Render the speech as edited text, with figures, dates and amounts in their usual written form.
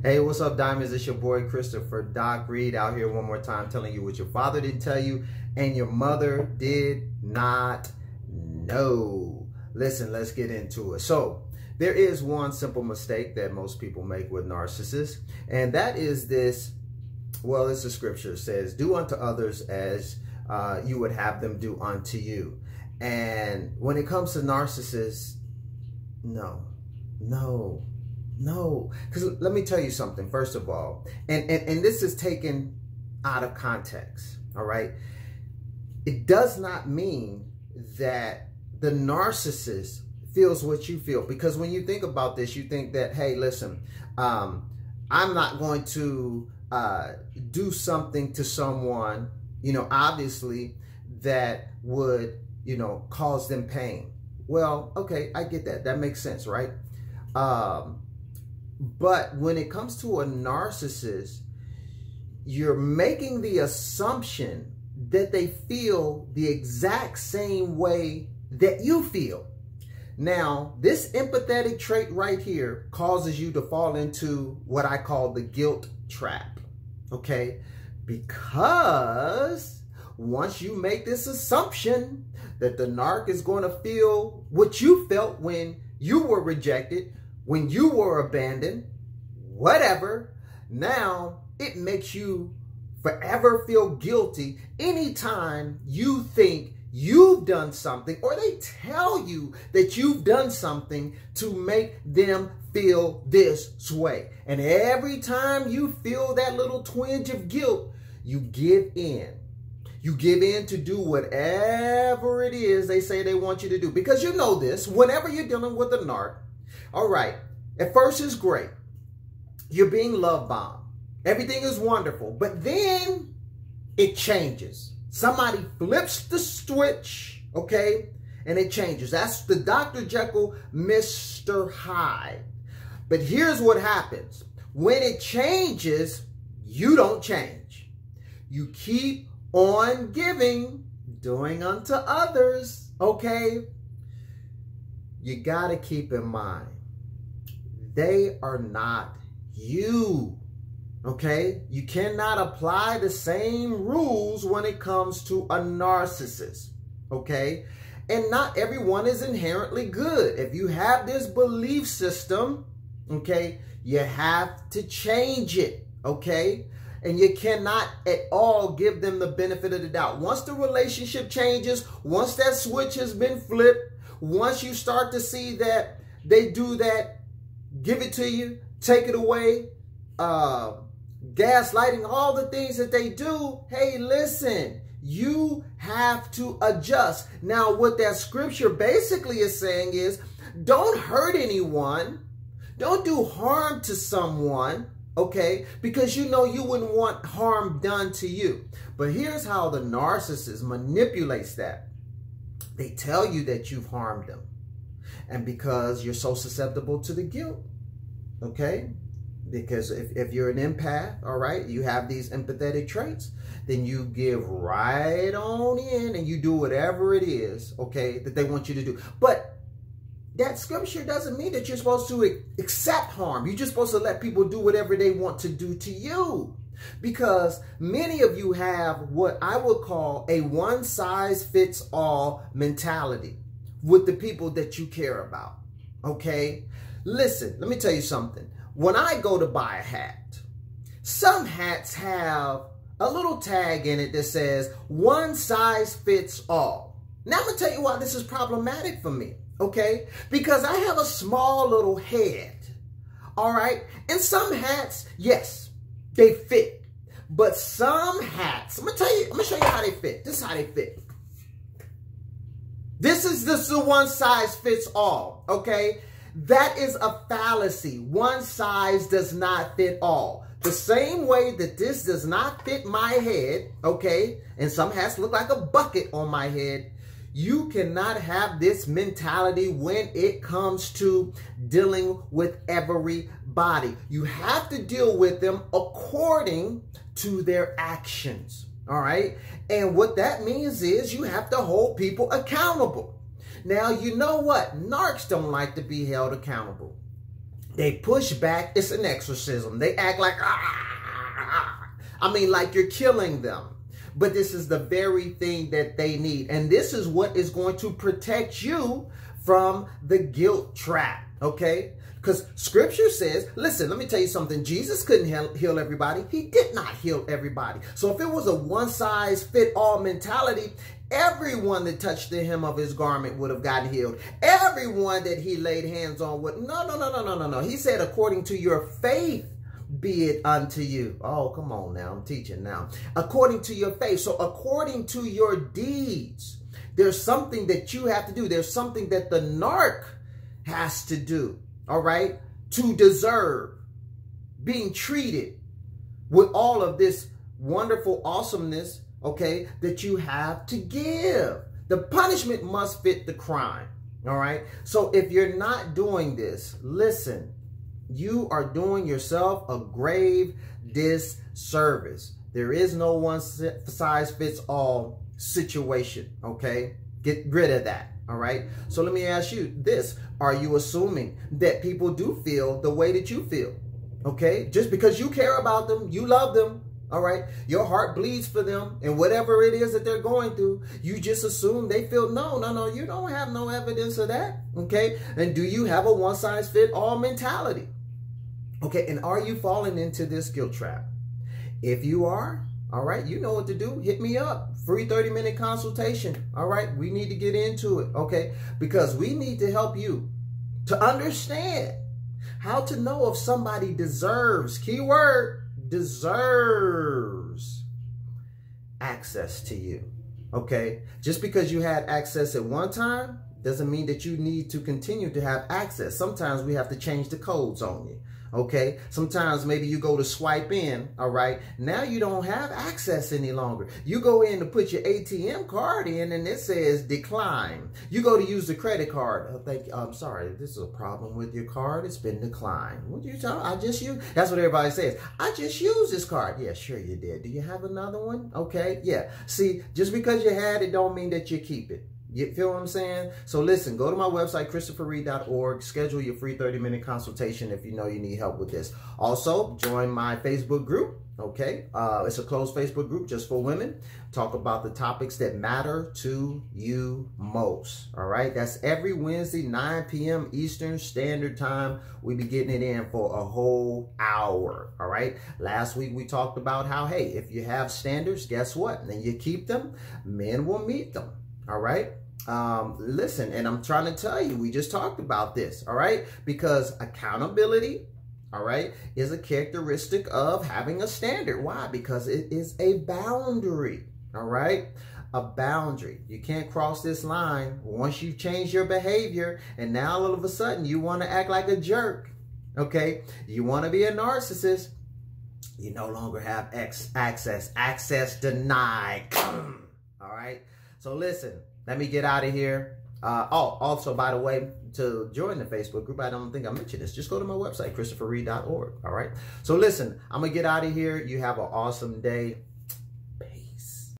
Hey, what's up, Diamonds? It's your boy, Christopher Doc Reed, out here one more time telling you what your father didn't tell you and your mother did not know. Listen, let's get into it. So, there is one simple mistake that most people make with narcissists, and that is this. Well, it's the scripture. It says, do unto others as you would have them do unto you. And when it comes to narcissists, no. Because let me tell you something, first of all, and this is taken out of context, all right? It does not mean that the narcissist feels what you feel. Because when you think about this, you think that, hey, listen, I'm not going to do something to someone, obviously that would, cause them pain. Well, okay, I get that. That makes sense, right? But when it comes to a narcissist, you're making the assumption that they feel the exact same way that you feel. Now, this empathetic trait right here causes you to fall into what I call the guilt trap, okay? Because once you make this assumption that the narc is going to feel what you felt when you were rejected, when you were abandoned, whatever, now it makes you forever feel guilty anytime you think you've done something or they tell you that you've done something to make them feel this way. And every time you feel that little twinge of guilt, you give in. You give in to do whatever it is they say they want you to do. Because you know this, whenever you're dealing with a narc, all right, at first it's great. You're being love bombed. Everything is wonderful. But then it changes. Somebody flips the switch, okay, and it changes. That's the Dr. Jekyll, Mr. Hyde. But here's what happens. When it changes, you don't change. You keep on giving, doing unto others, okay? You got to keep in mind, they are not you. Okay, you cannot apply the same rules when it comes to a narcissist, okay? And not everyone is inherently good. If you have this belief system, okay, you have to change it, okay? And you cannot at all give them the benefit of the doubt. Once the relationship changes, once that switch has been flipped, once you start to see that they do that, give it to you, take it away, gaslighting, all the things that they do, hey, listen, you have to adjust. Now, what that scripture basically is saying is, don't hurt anyone. Don't do harm to someone, okay? Because you know you wouldn't want harm done to you. But here's how the narcissist manipulates that. They tell you that you've harmed them. And because you're so susceptible to the guilt, okay? Because if you're an empath, all right, you have these empathetic traits, then you give right on in and you do whatever it is, okay, that they want you to do. But that scripture doesn't mean that you're supposed to accept harm. You're just supposed to let people do whatever they want to do to you. Because many of you have what I would call a one-size-fits-all mentality with the people that you care about, okay? Listen, let me tell you something. When I go to buy a hat, some hats have a little tag in it that says one size fits all. Now I'm going to tell you why this is problematic for me, okay? Because I have a small little head, all right? And some hats, yes, they fit. But some hats, I'm going to show you how they fit. This is how they fit. This is the one size fits all, okay? That is a fallacy. One size does not fit all. The same way that this does not fit my head, okay, and some hats look like a bucket on my head, you cannot have this mentality when it comes to dealing with everybody. You have to deal with them according to their actions, all right? And what that means is you have to hold people accountable. Now, you know what? Narcs don't like to be held accountable. They push back. It's an exorcism. They act like, I mean, like you're killing them. But this is the very thing that they need. And this is what is going to protect you from the guilt trap, okay? Because scripture says, listen, let me tell you something. Jesus couldn't heal everybody. He did not heal everybody. So if it was a one-size-fit-all mentality, everyone that touched the hem of his garment would have gotten healed. Everyone that he laid hands on would. No. He said, according to your faith, be it unto you. Oh, come on now. I'm teaching now. According to your faith. So according to your deeds, there's something that you have to do. There's something that the narc has to do. All right. To deserve being treated with all of this wonderful awesomeness, okay, that you have to give. The punishment must fit the crime. All right. So if you're not doing this, listen, you are doing yourself a grave disservice. There is no one size fits all situation. Okay. Get rid of that. All right. So let me ask you this. Are you assuming that people do feel the way that you feel? Okay. Just because you care about them, you love them. All right. Your heart bleeds for them and whatever it is that they're going through, you just assume they feel. No. You don't have no evidence of that. Okay. And do you have a one size fit all mentality? Okay. And are you falling into this guilt trap? If you are, all right, you know what to do. Hit me up. Free 30-minute consultation. All right. We need to get into it. Okay. Because we need to help you to understand how to know if somebody deserves, keyword, deserves access to you. Okay. Just because you had access at one time doesn't mean that you need to continue to have access. Sometimes we have to change the codes on you. Okay. Sometimes maybe you go to swipe in. All right. Now you don't have access any longer. You go in to put your ATM card in and it says decline. You go to use the credit card. I'm sorry. This is a problem with your card. It's been declined. What you talking? I just used. That's what everybody says. I just used this card. Yeah, sure you did. Do you have another one? Okay. Yeah. See, just because you had it don't mean that you keep it. You feel what I'm saying? So listen, go to my website, ChristopherReed.org. Schedule your free 30-minute consultation if you know you need help with this. Also, join my Facebook group. Okay. It's a closed Facebook group just for women. Talk about the topics that matter to you most. All right. That's every Wednesday, 9 p.m. Eastern Standard Time. We be getting it in for a whole hour. All right. Last week, we talked about how, hey, if you have standards, guess what? And you keep them, men will meet them. All right. Listen, and I'm trying to tell you, we just talked about this. All right. Because accountability, all right, is a characteristic of having a standard. Why? Because it is a boundary. All right. A boundary. You can't cross this line once you've changed your behavior. And now all of a sudden you want to act like a jerk. Okay. You want to be a narcissist. You no longer have access. Access denied. All right. So listen, let me get out of here. Also, by the way, to join the Facebook group, I don't think I mentioned this. Just go to my website, ChristopherReed.org. All right. So listen, I'm going to get out of here. You have an awesome day.